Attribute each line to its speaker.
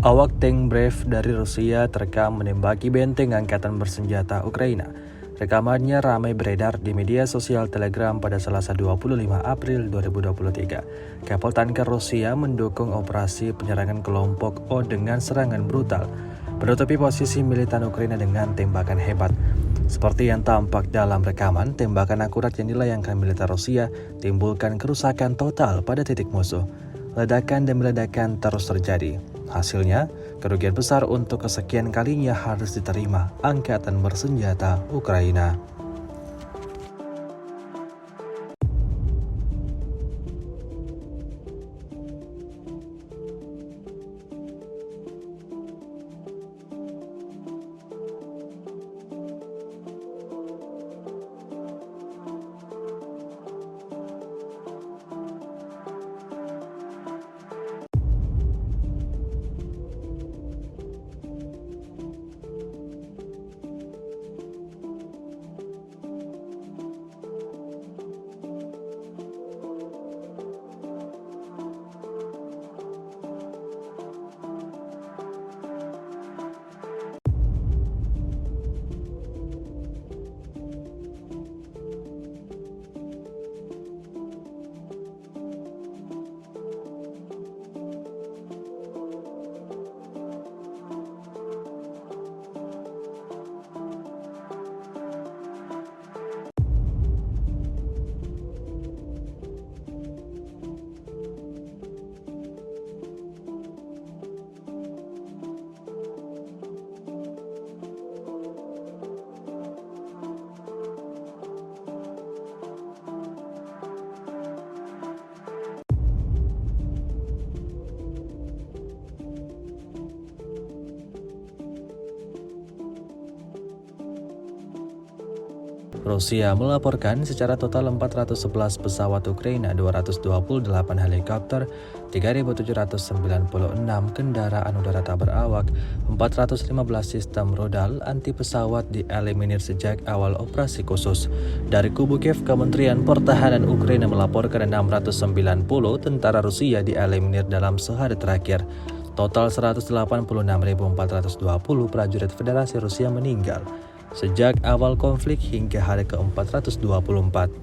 Speaker 1: Awak tank Brave dari Rusia terekam menembaki benteng angkatan bersenjata Ukraina. Rekamannya ramai beredar di media sosial Telegram pada Selasa 25 April 2023. Kapal tanker Rusia mendukung operasi penyerangan kelompok O dengan serangan brutal, menutupi posisi militan Ukraina dengan tembakan hebat. Seperti yang tampak dalam rekaman, tembakan akurat yang dilayangkan militer Rusia timbulkan kerusakan total pada titik musuh. Ledakan demi ledakan terus terjadi. Hasilnya, kerugian besar untuk kesekian kalinya harus diterima angkatan bersenjata Ukraina. Rusia melaporkan secara total 411 pesawat Ukraina, 228 helikopter, 3.796 kendaraan udara tak berawak, 415 sistem rudal anti pesawat dieliminir sejak awal operasi khusus. Dari kubu Kiev, Kementerian Pertahanan Ukraina melaporkan 690 tentara Rusia dieliminir dalam sehari terakhir. Total 186.420 prajurit Federasi Rusia meninggal sejak awal konflik hingga hari ke-424.